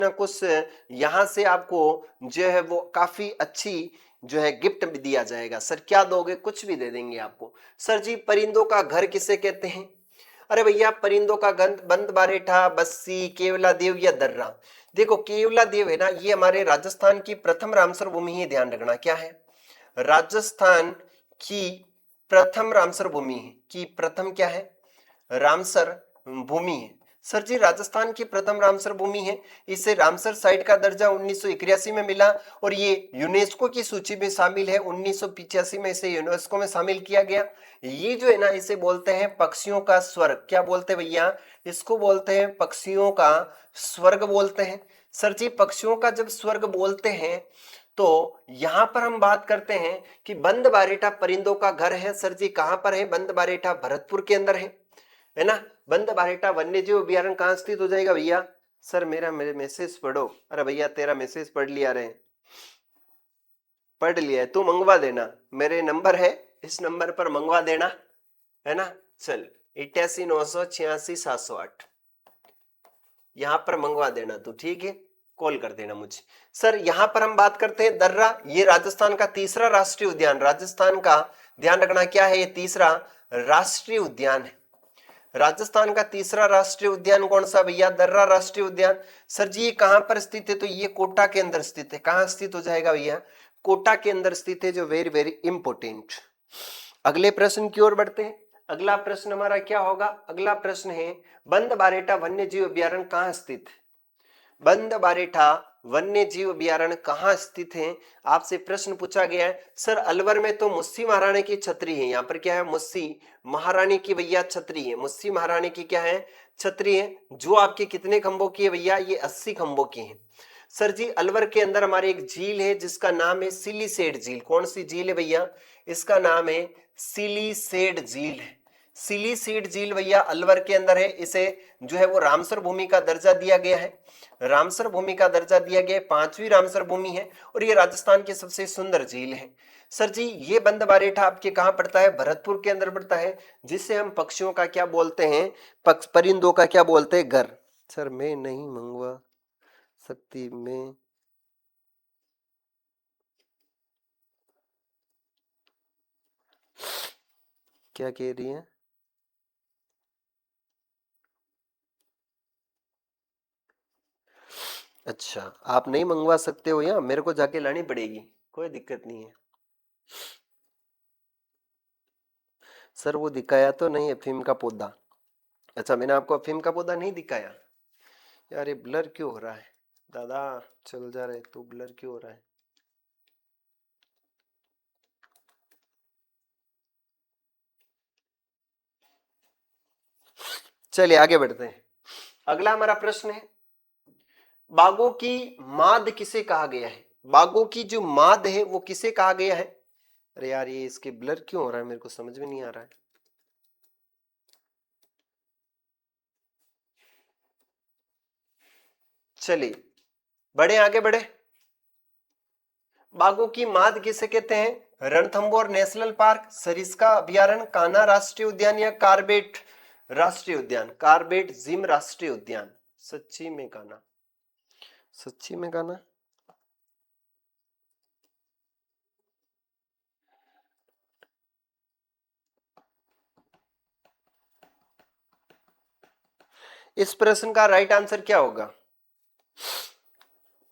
ना कुछ यहाँ से आपको जो है वो काफी अच्छी जो है गिफ्ट भी दिया जाएगा। सर क्या दोगे? कुछ भी दे देंगे आपको। सर जी परिंदों का घर किसे कहते हैं? अरे भैया परिंदों का घर बंद बारेठा, बस्सी, केवला देव या दर्रा। देखो केवला देव है ना, ये हमारे राजस्थान की प्रथम रामसर भूमि है, ध्यान रखना। क्या है? राजस्थान की प्रथम रामसर भूमि है, की प्रथम क्या है? रामसर भूमि है। सर जी राजस्थान की प्रथम रामसर भूमि है। इसे रामसर साइट का दर्जा 1981 में मिला और ये यूनेस्को की सूची में शामिल है। 1985 में इसे यूनेस्को में शामिल किया गया। ये जो है ना, इसे बोलते हैं पक्षियों का स्वर्ग। क्या बोलते हैं भैया? इसको बोलते हैं पक्षियों का स्वर्ग बोलते हैं। सर जी पक्षियों का जब स्वर्ग बोलते हैं तो यहां पर हम बात करते हैं कि बंद बारेठा परिंदों का घर है। सर जी कहां पर है? बंद बारेठा भरतपुर के अंदर है ना। बंद बारेठा वन्य जीव अभ्यारण्य कहां स्थित हो जाएगा भैया? सर मेरे मैसेज पढ़ो। अरे भैया तेरा मैसेज पढ़ लिया रे, पढ़ लिया है, तू मंगवा देना। मेरे नंबर है, इस नंबर पर मंगवा देना, है ना। चल 88 986 708 यहां पर मंगवा देना तू, ठीक है। कॉल कर देना मुझे। सर यहां पर हम बात करते हैं दर्रा, ये राजस्थान का तीसरा राष्ट्रीय उद्यान। राजस्थान का ध्यान रखना क्या है? ये तीसरा राष्ट्रीय उद्यान है। राजस्थान का तीसरा राष्ट्रीय उद्यान कौन सा भैया? दर्रा राष्ट्रीय उद्यान। सर जी ये कहां पर स्थित है? तो ये कोटा के अंदर स्थित है। कहां स्थित हो जाएगा भैया? कोटा के अंदर स्थित है, जो वेरी वेरी इंपोर्टेंट। अगले प्रश्न की ओर बढ़ते हैं। अगला प्रश्न हमारा क्या होगा? अगला प्रश्न है बंद बारेठा वन्य जीव अभ्यारण्य कहां स्थित है? बंद बारेठा वन्य जीव अभ्यारण्य कहां स्थित है? आपसे प्रश्न पूछा गया है। सर अलवर में तो मुस्सी महारानी की छतरी है। यहाँ पर क्या है? मुस्सी महारानी की भैया छतरी है। मुस्सी महारानी की क्या है? छतरी है। जो आपके कितने खंभों की है भैया? ये 80 खंभों की है। सर जी अलवर के अंदर हमारे एक झील है जिसका नाम है सिलीसेड झील। कौन सी झील है भैया? इसका नाम है सिलीसेड झील है। सिलीसीड झील भैया अलवर के अंदर है। इसे जो है वो रामसर भूमि का दर्जा दिया गया है। रामसर भूमि का दर्जा दिया गया है, 5वीं रामसर भूमि है और ये राजस्थान की सबसे सुंदर झील है। सर जी ये बंद बारेठा आपके कहां पड़ता है? भरतपुर के अंदर पड़ता है, जिसे हम पक्षियों का क्या बोलते हैं? परिंदों का क्या बोलते हैं? घर। सर मैं नहीं मंगवा सकती, मैं क्या कह रही है? अच्छा आप नहीं मंगवा सकते हो या मेरे को जाके लानी पड़ेगी? कोई दिक्कत नहीं है। सर वो दिखाया तो नहीं अफीम का पौधा। अच्छा मैंने आपको अफीम का पौधा नहीं दिखाया? यार ये ब्लर क्यों हो रहा है दादा? चल जा रहे तो ब्लर क्यों हो रहा है? चलिए आगे बढ़ते हैं। अगला हमारा प्रश्न है बाघों की माद किसे कहा गया है? बाघों की जो माद है वो किसे कहा गया है? अरे यार ये इसके ब्लर क्यों हो रहा है, मेरे को समझ में नहीं आ रहा है। चलिए बढ़े, आगे बढ़े। बाघों की माद किसे कहते हैं? रणथंभौर नेशनल पार्क, सरिस्का अभयारण्य, कान्हा राष्ट्रीय उद्यान या कार्बेट राष्ट्रीय उद्यान? कार्बेट जिम राष्ट्रीय उद्यान। सच्ची में कान्हा, सच्ची में कान्हा। इस प्रश्न का राइट आंसर क्या होगा?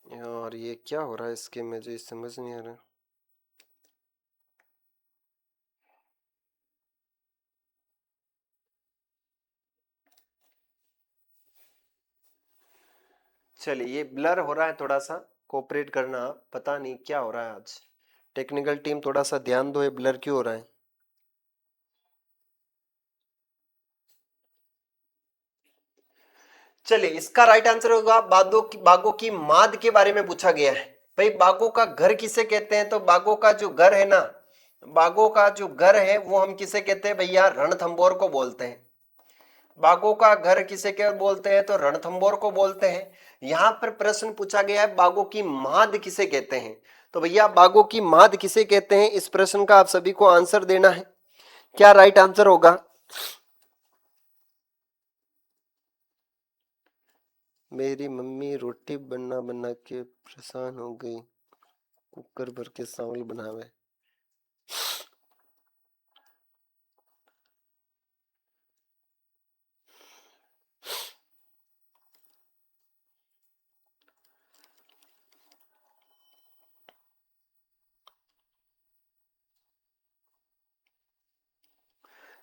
यार ये क्या हो रहा है इसके, मुझे समझ नहीं आ रहा। चलिए ये ब्लर हो रहा है, थोड़ा सा कोऑपरेट करना। पता नहीं क्या हो रहा है आज, टेक्निकल टीम थोड़ा सा ध्यान दो, ये ब्लर क्यों हो रहा है। चलिए इसका राइट आंसर होगा बाघों की माद के बारे में पूछा गया है। भाई बाघों का घर किसे कहते हैं? तो बाघों का जो घर है ना, बाघों का जो घर है वो हम किसे कहते हैं भैया? रणथंभौर को बोलते हैं। बाघों का घर किसे क्या बोलते हैं? तो रणथंभौर को बोलते हैं। यहां पर प्रश्न पूछा गया है बाघों की माद किसे कहते हैं? तो भैया बाघों की माद किसे कहते हैं, इस प्रश्न का आप सभी को आंसर देना है। क्या राइट आंसर होगा? मेरी मम्मी रोटी बना बना के परेशान हो गई, कुकर भर के चावल बनावे।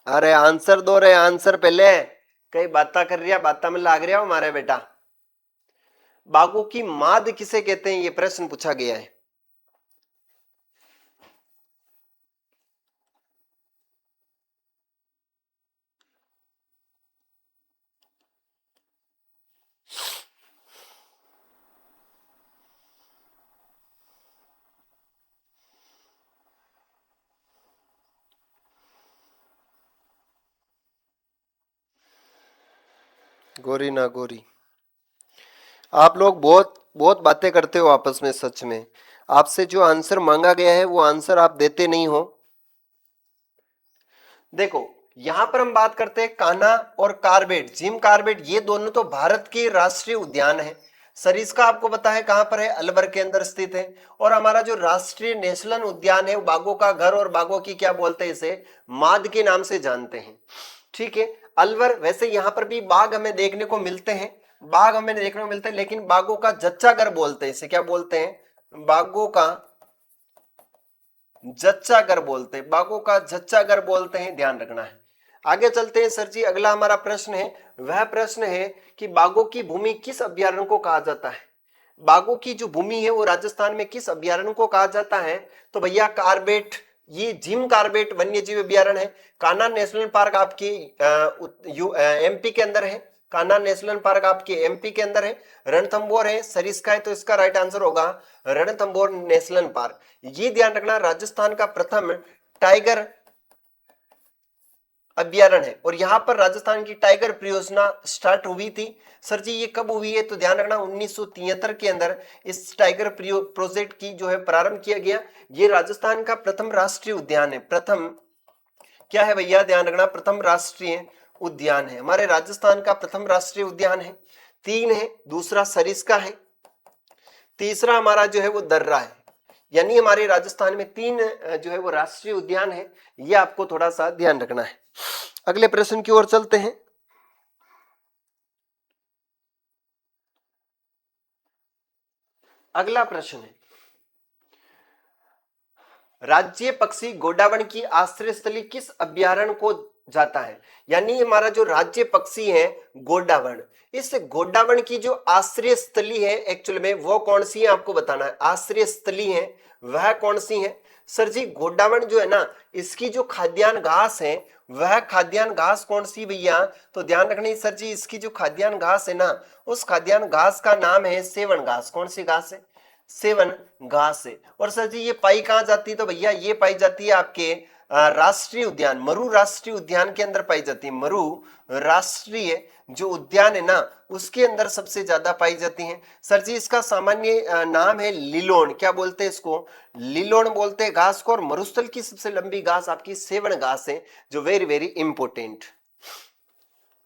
अरे आंसर दो रे, आंसर पहले। कई बातें कर रही है, बातें में लाग रहा हो हमारे बेटा। बागों की माद किसे कहते हैं, ये प्रश्न पूछा गया है। गोरी ना गोरी, आप लोग बहुत बहुत बातें करते हो आपस में, सच में। आपसे जो आंसर मांगा गया है वो आंसर आप देते नहीं हो। देखो, यहां पर हम बात करते हैं कान्हा और कार्बेट, जिम कार्बेट, ये दोनों तो भारत के राष्ट्रीय उद्यान है। सरिस्का आपको पता है कहां पर है, अलवर के अंदर स्थित है। और हमारा जो राष्ट्रीय नेशनल उद्यान है वो बाघों का घर, और बाघों की क्या बोलते हैं इसे, माद के नाम से जानते हैं। ठीक है, अलवर। वैसे यहां पर भी बाघ हमें देखने को मिलते हैं, बाघ हमें देखने को मिलते हैं, लेकिन बाघों का जच्चा घर बोलते हैं इसे, क्या बोलते हैं, बाघों का जच्चा घर बोलते हैं, बाघों का जच्चा घर बोलते हैं, ध्यान रखना है। आगे चलते हैं सर जी, अगला हमारा प्रश्न है, वह प्रश्न है कि बाघों की भूमि किस अभ्यारण्य को कहा जाता है। बाघों की जो भूमि है वो राजस्थान में किस अभ्यारण्य को कहा जाता है, तो भैया कार्बेट, ये जिम कार्बेट वन्य जीव अभ्यारण्य है। कान्हा नेशनल पार्क आपकी एमपी के अंदर है, कान्हा नेशनल पार्क आपके एमपी के अंदर है। रणथंबोर है, सरिस्का है, तो इसका राइट आंसर होगा रणथंबोर नेशनल पार्क। ये ध्यान रखना, राजस्थान का प्रथम टाइगर अभ्यारण्य है, और यहां पर राजस्थान की टाइगर परियोजना स्टार्ट हुई थी। सर जी ये कब हुई है, तो ध्यान रखना 1973 के अंदर इस टाइगर प्रोजेक्ट की जो है प्रारंभ किया गया। ये राजस्थान का प्रथम राष्ट्रीय उद्यान है, प्रथम क्या है भैया, ध्यान रखना, प्रथम राष्ट्रीय उद्यान है, हमारे राजस्थान का प्रथम राष्ट्रीय उद्यान है। तीन है, दूसरा सरिस्का है, तीसरा हमारा जो है वो दर्रा है। यानी हमारे राजस्थान में तीन जो है वो राष्ट्रीय उद्यान है, ये आपको थोड़ा सा ध्यान रखना है। अगले प्रश्न की ओर चलते हैं। अगला प्रश्न है, राज्य पक्षी गोडावण की आश्रय स्थली किस अभ्यारण्य को जाता है। यानी हमारा जो राज्य पक्षी है गोडावण, इस गोडावण की जो आश्रय स्थली है एक्चुअल में वो कौन सी है, आपको बताना है। आश्रय स्थली है वह कौन सी है, सर जी गोडावण जो है ना, इसकी जो खाद्यान्न घास है वह खाद्यान्न घास कौन सी भैया, तो ध्यान रखनी सर जी, इसकी जो खाद्यान्न घास है ना, उस खाद्यान्न घास का नाम है सेवन घास। कौन सी घास है, सेवन घास है। और सर जी ये पाई कहां जाती है, तो भैया ये पाई जाती है आपके राष्ट्रीय उद्यान, मरु राष्ट्रीय उद्यान के अंदर पाई जाती है। मरु राष्ट्रीय जो उद्यान है ना, उसके अंदर सबसे ज्यादा पाई जाती है। सर जी इसका सामान्य नाम है लिलोन, क्या बोलते हैं इसको, लिलोन बोलते हैं घास को। और मरुस्थल की सबसे लंबी घास आपकी सेवन घास है, जो वेरी वेरी इंपोर्टेंट।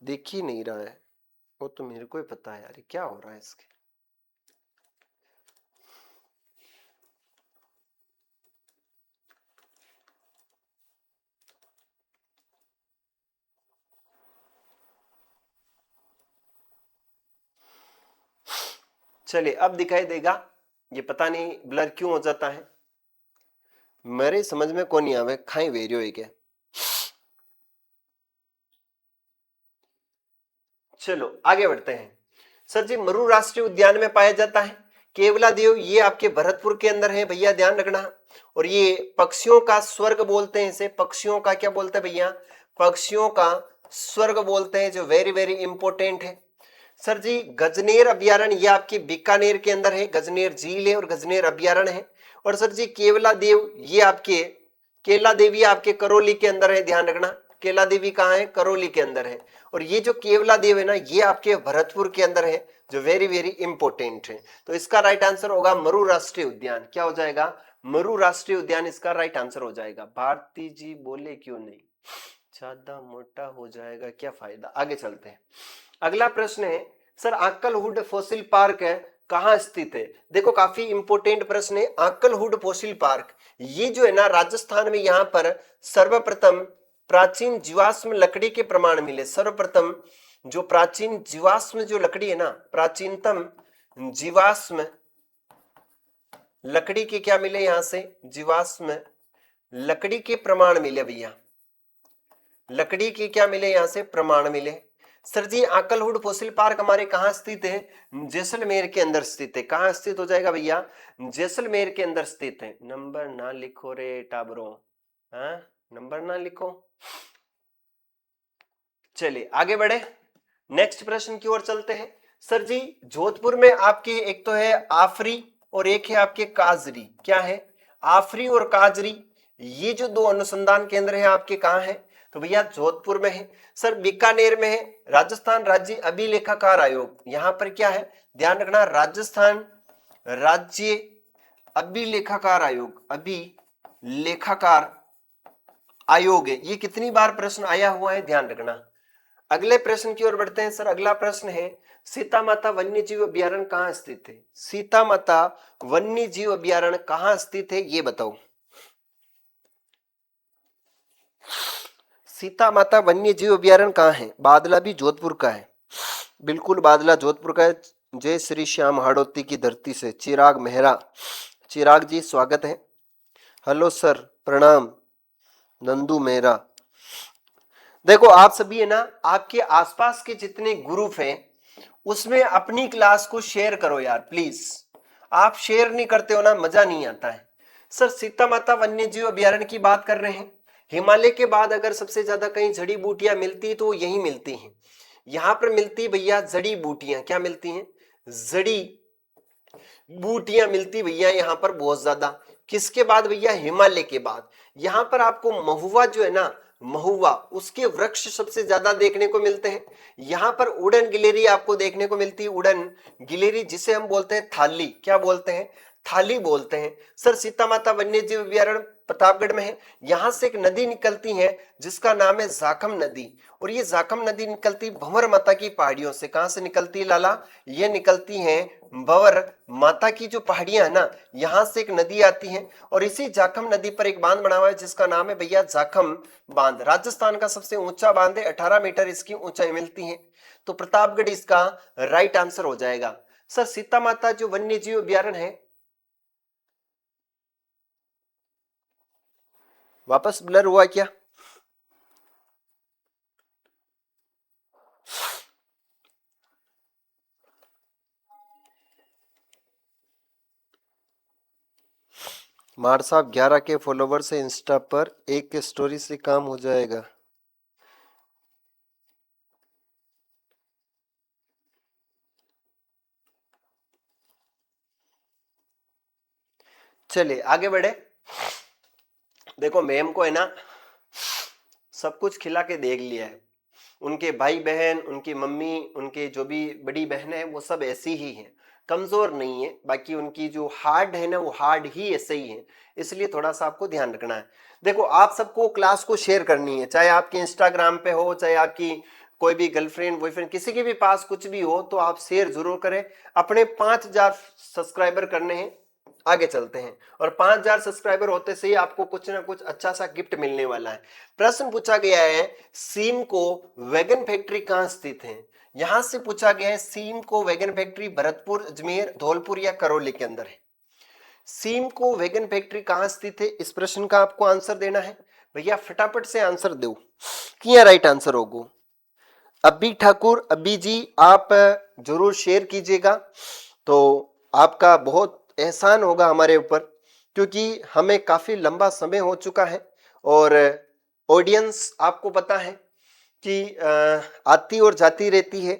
दिख ही नहीं रहा है, वो तो मेरे को ही पता है यार, क्या हो रहा है इसके। चलिए अब दिखाई देगा, ये पता नहीं ब्लर क्यों हो जाता है, मेरे समझ में कौन नहीं आवे, खाई वेरियो है क्या। चलो आगे बढ़ते हैं। सर जी मरु राष्ट्रीय उद्यान में पाया जाता है केवला देव, ये आपके भरतपुर के अंदर है भैया, ध्यान रखना। और ये पक्षियों का स्वर्ग बोलते हैं इसे, पक्षियों का क्या बोलते हैं भैया, पक्षियों का स्वर्ग बोलते हैं, जो वेरी वेरी इंपॉर्टेंट है। सर जी गजनेर अभ्यारण्य, ये आपके बीकानेर के अंदर है, गजनेर झील है और गजनेर अभ्यारण्य है। और सर जी केवला देव, ये आपके केला देवी आपके करौली के अंदर है, ध्यान रखना। केला देवी कहाँ है, करौली के अंदर है। और ये जो केवला देव है ना, ये आपके भरतपुर के अंदर है, जो वेरी वेरी इंपॉर्टेंट है। तो इसका राइट आंसर होगा मरु राष्ट्रीय उद्यान, क्या हो जाएगा, मरु राष्ट्रीय उद्यान इसका राइट आंसर हो जाएगा। भारती जी बोले क्यों नहीं, ज्यादा मोटा हो जाएगा क्या फायदा। आगे चलते हैं, अगला प्रश्न है, सर आक्कलहुड फॉसिल पार्क है कहाँ स्थित है? देखो काफी इंपोर्टेंट प्रश्न है। आक्कलहुड फॉसिल पार्क ये जो है ना राजस्थान में, यहाँ पर सर्वप्रथम प्राचीन जीवाश्म लकड़ी के प्रमाण मिले। सर्वप्रथम जो प्राचीन जीवाश्म जो लकड़ी है ना, प्राचीनतम जीवाश्म लकड़ी के क्या मिले? यहां से जीवाश्म लकड़ी के प्रमाण मिले भैया, लकड़ी के क्या मिले? यहां से प्रमाण मिले। सर जी आकलहुड फॉसिल पार्क हमारे कहाँ स्थित है? जैसलमेर के अंदर स्थित है। कहाँ स्थित हो जाएगा भैया? जैसलमेर के अंदर स्थित है। नंबर ना लिखो रे टाबरो, हाँ नंबर ना लिखो। चलिए आगे बढ़े, नेक्स्ट प्रश्न की ओर चलते हैं। सर जी जोधपुर में आपके एक तो है आफरी और एक है आपके काजरी। क्या है? आफरी और काजरी, ये जो दो अनुसंधान केंद्र है आपके कहाँ है? तो भैया जोधपुर में है। सर बीकानेर में है राजस्थान राज्य अभिलेखाकार आयोग। यहां पर क्या है? ध्यान रखना, राजस्थान राज्य अभिलेखाकार आयोग, अभिलेखाकार आयोग है। ये कितनी बार प्रश्न आया हुआ है, ध्यान रखना। अगले प्रश्न की ओर बढ़ते हैं। सर अगला प्रश्न है सीता माता वन्य जीव अभ्यारण्य कहाँ स्थित है? सीता माता वन्य जीव अभ्यारण्य कहाँ स्थित है ये बताओ। सीता माता वन्य जीव अभ्यारण्य कहाँ है? बादला भी जोधपुर का है, बिल्कुल बादला जोधपुर का है। जय श्री श्याम हाड़ौती की धरती से चिराग मेहरा। चिराग जी स्वागत है। हेलो सर प्रणाम नंदू मेहरा। देखो आप सभी है ना, आपके आसपास के जितने ग्रुप हैं उसमें अपनी क्लास को शेयर करो यार प्लीज। आप शेयर नहीं करते हो ना, मजा नहीं आता है। सर सीता माता वन्य जीव अभ्यारण्य की बात कर रहे हैं। हिमालय के बाद अगर सबसे ज्यादा कहीं जड़ी बूटियां मिलती तो यही मिलती हैं। यहां पर मिलती भैया जड़ी बूटियां। क्या मिलती हैं? जड़ी बूटियां मिलती भैया यहाँ पर बहुत ज्यादा। किसके बाद भैया? हिमालय के बाद। यहाँ पर आपको महुआ जो है ना, महुआ उसके वृक्ष सबसे ज्यादा देखने को मिलते हैं। यहाँ पर उड़न गिलेरी आपको देखने को मिलती है, उड़न गिलेरी जिसे हम बोलते हैं थाली। क्या बोलते हैं? थाली बोलते हैं। सर सीता माता वन्य जीव अभ्यारण्य प्रतापगढ़ में है। यहां से एक नदी निकलती है जिसका नाम है जाखम नदी, और ये जाखम नदी निकलती भंवर माता की पहाड़ियों से। कहां से निकलती है लाला? ये निकलती है भंवर माता की जो पहाड़ियां है ना, यहां से एक नदी आती है, और इसी जाखम नदी पर एक बांध बना हुआ है जिसका नाम है भैया जाखम बांध। राजस्थान का सबसे ऊंचा बांध है, 18 मीटर इसकी ऊंचाई मिलती है। तो प्रतापगढ़ इसका राइट आंसर हो जाएगा। सर सीता माता जो वन्य जीव अभ्यारण्य है, वापस ब्लर हुआ क्या? मार साहब 11 के फॉलोवर से इंस्टा पर एक स्टोरी से काम हो जाएगा। चलिए आगे बढ़े। देखो मैम को है ना सब कुछ खिला के देख लिया है। उनके भाई बहन, उनकी मम्मी, उनके जो भी बड़ी बहन है वो सब ऐसी ही हैं, कमजोर नहीं है। बाकी उनकी जो हार्ड है ना वो हार्ड ही ऐसे ही है, इसलिए थोड़ा सा आपको ध्यान रखना है। देखो आप सबको क्लास को शेयर करनी है, चाहे आपके इंस्टाग्राम पे हो, चाहे आपकी कोई भी गर्लफ्रेंड बॉयफ्रेंड किसी के भी पास कुछ भी हो, तो आप शेयर जरूर करें। अपने 5000 सब्सक्राइबर करने हैं, आगे चलते हैं। और 5000 सब्सक्राइबर होते से ही आपको कुछ ना कुछ अच्छा सा गिफ्ट मिलने वाला है। प्रश्न पूछा गया है सीमको वैगन फैक्ट्री कहां स्थित है? यहां से पूछा गया है सीमको वैगन फैक्ट्री भरतपुर, अजमेर, धौलपुर या करौली के अंदर है। सीमको वैगन फैक्ट्री कहां स्थित है, इस प्रश्न का आपको आंसर देना है। भैया फटाफट से आंसर दो, क्या राइट आंसर होगा। अभी ठाकुर, अभी जी आप जरूर शेयर कीजिएगा, तो आपका बहुत एहसान होगा हमारे ऊपर, क्योंकि हमें काफी लंबा समय हो चुका है और ऑडियंस आपको पता है कि आती और जाती रहती है।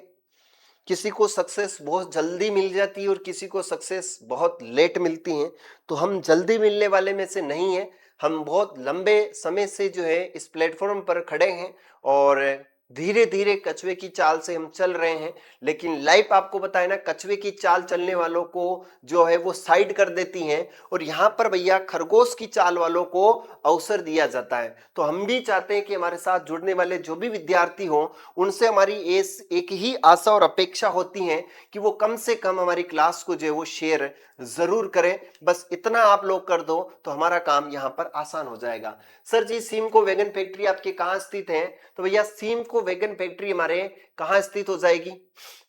किसी को सक्सेस बहुत जल्दी मिल जाती है और किसी को सक्सेस बहुत लेट मिलती है। तो हम जल्दी मिलने वाले में से नहीं है, हम बहुत लंबे समय से जो है इस प्लेटफॉर्म पर खड़े हैं और धीरे धीरे कछुए की चाल से हम चल रहे हैं, लेकिन लाइफ आपको बताए ना, कछुए की चाल चलने वालों को जो है वो साइड कर देती हैं, और यहां पर भैया खरगोश की चाल वालों को अवसर दिया जाता है। तो हम भी चाहते हैं कि हमारे साथ जुड़ने वाले जो भी विद्यार्थी हों, उनसे हमारी एक ही आशा और अपेक्षा होती है कि वो कम से कम हमारी क्लास को जो है वो शेयर जरूर करें। बस इतना आप लोग कर दो तो हमारा काम यहाँ पर आसान हो जाएगा। सर जी, सिमको वैगन फैक्ट्री आपके कहाँ स्थित है? तो भैया सिमको वैगन फैक्ट्री हमारे कहाँ स्थित हो जाएगी?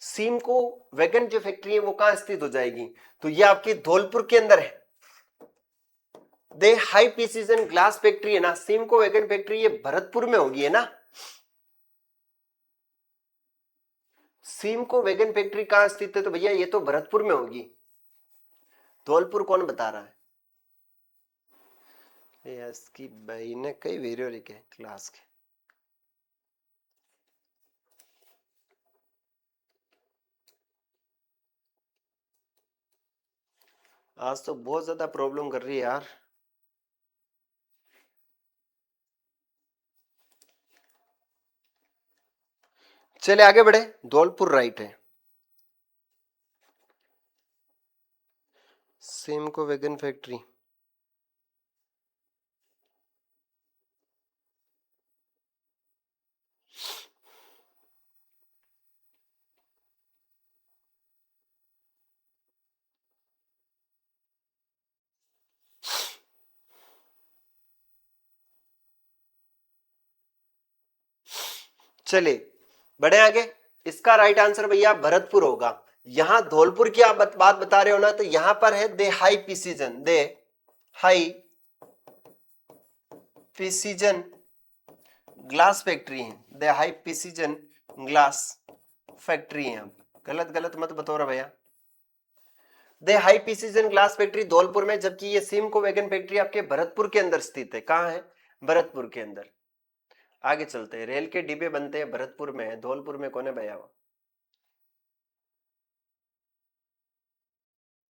सिमको वैगन जो फैक्ट्री है वो कहाँ स्थित हो जाएगी? तो ये आपके धौलपुर के अंदर है। The high precision glass factory है ना, सिमको वैगन फैक्ट्री, ये भरतपुर में होगी, है ना? सिमको वैगन फैक्ट्री कहाँ स्थित है? तो भैया ये तो भरतपुर में होगी। धौलपुर कौन बता रहा है? इसकी भाई ने कई वीडियो लिखे क्लास के। आज तो बहुत ज्यादा प्रॉब्लम कर रही है यार। चले आगे बढ़े। धौलपुर राइट है। सिमको वैगन फैक्ट्री, चले बढ़े आगे। इसका राइट आंसर भैया भरतपुर होगा। यहां धौलपुर की आप बात बता रहे हो ना, तो यहां पर है the high precision, the high precision glass factory है। The high precision glass factory है। गलत गलत मत बतौरा भैया। The high precision glass factory Dholpur में, जबकि ये सिमको वैगन फैक्ट्री आपके भरतपुर के अंदर स्थित है। कहां है? भरतपुर के अंदर। आगे चलते हैं। रेल के डिब्बे बनते हैं भरतपुर में, धौलपुर में कौन है भैया?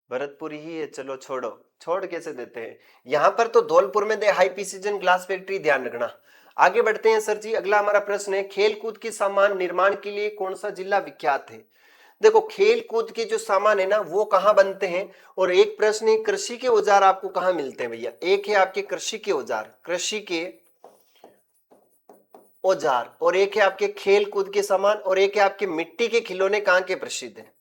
भरतपुर ही है। चलो छोड़ो, छोड़ कैसे देते हैं। यहां पर तो धौलपुर में दे हाई प्रिसीजन ग्लास फैक्ट्री, ध्यान रखना। आगे बढ़ते हैं सर जी। अगला हमारा प्रश्न है, खेल कूद के सामान निर्माण के लिए कौन सा जिला विख्यात है? देखो, खेल कूद के जो सामान है ना वो कहाँ बनते हैं? और एक प्रश्न है, कृषि के औजार आपको कहाँ मिलते हैं भैया? एक है आपके कृषि के औजार, कृषि के औजार, और एक है आपके खेल कूद के सामान, और एक है आपके मिट्टी के खिलौने कहाँ के प्रसिद्ध है?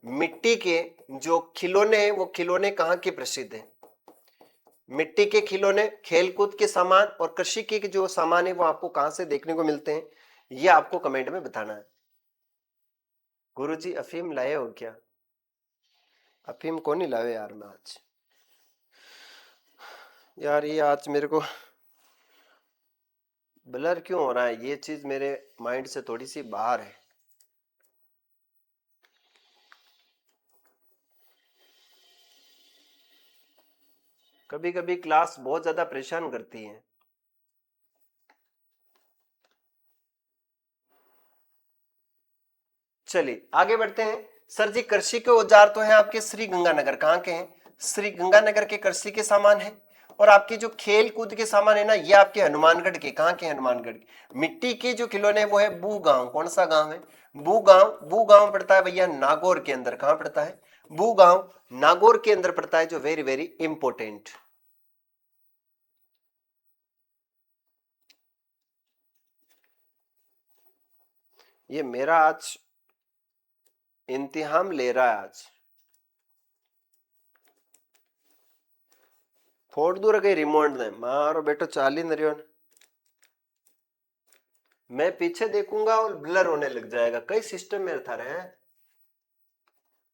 मिट्टी के जो खिलौने हैं वो खिलौने कहाँ के प्रसिद्ध है? मिट्टी के खिलौने, खेलकूद के सामान और कृषि के जो सामान है वो आपको कहां से देखने को मिलते हैं? ये आपको कमेंट में बताना है। गुरुजी अफीम लाए हो क्या? अफीम कौन ही लाए यार। मैं आज यार, ये आज मेरे को ब्लर क्यों हो रहा है? ये चीज मेरे माइंड से थोड़ी सी बाहर है। कभी कभी क्लास बहुत ज्यादा परेशान करती है। चलिए आगे बढ़ते हैं। सर जी, कृषि के औजार तो हैं आपके श्री गंगानगर, कहाँ के हैं? श्री गंगानगर के कृषि के सामान है। और आपके जो खेल कूद के सामान है ना, ये आपके हनुमानगढ़ के, कहाँ के? हनुमानगढ़ के। मिट्टी के जो खिलौने वो है बू गांव। कौन सा गांव है? बू गांव। बू गांव पड़ता है भैया नागौर के अंदर। कहाँ पड़ता है? बू गांव नागौर के अंदर पड़ता है, जो वेरी वेरी इंपॉर्टेंट। ये मेरा आज इम्तिहान ले रहा है आज। फोड़ दूर गई रिमोट ने, मारो बेटो चाली नरियो। मैं पीछे देखूंगा और ब्लर होने लग जाएगा। कई सिस्टम में था रहे हैं।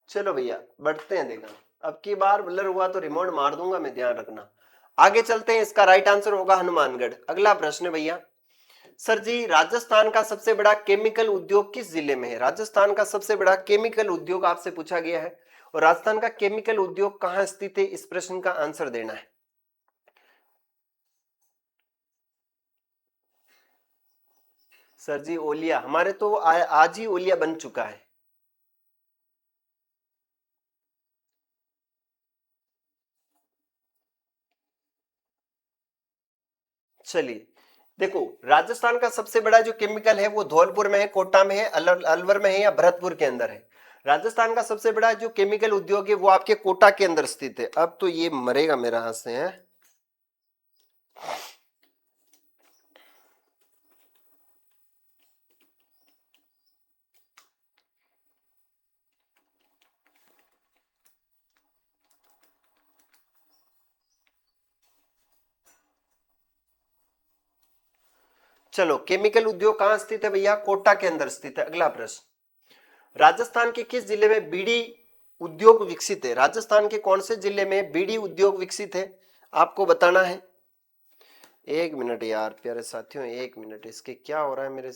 चलो भैया बढ़ते हैं। देखा, अब की बार ब्लर हुआ तो रिमोट मार दूंगा मैं, ध्यान रखना। आगे चलते हैं। इसका राइट आंसर होगा हनुमानगढ़। अगला प्रश्न है भैया। सर जी, राजस्थान का सबसे बड़ा केमिकल उद्योग किस जिले में है? राजस्थान का सबसे बड़ा केमिकल उद्योग आपसे पूछा गया है, और राजस्थान का केमिकल उद्योग कहां स्थित है, इस प्रश्न का आंसर देना है। सर जी ओलिया, हमारे तो आज ही ओलिया बन चुका है। चलिए, देखो, राजस्थान का सबसे बड़ा जो केमिकल है वो धौलपुर में है, कोटा में है, अलवर में है या भरतपुर के अंदर है। राजस्थान का सबसे बड़ा जो केमिकल उद्योग है वो आपके कोटा के अंदर स्थित है। अब तो ये मरेगा मेरा हाथ से है। चलो, केमिकल उद्योग कहां स्थित है भैया? कोटा के अंदर स्थित है। अगला प्रश्न, राजस्थान के किस जिले में बीड़ी उद्योग विकसित है? राजस्थान के कौन से जिले में बीड़ी उद्योग विकसित है, आपको बताना है। एक मिनट यार प्यारे साथियों, एक मिनट, इसके क्या हो रहा है मेरे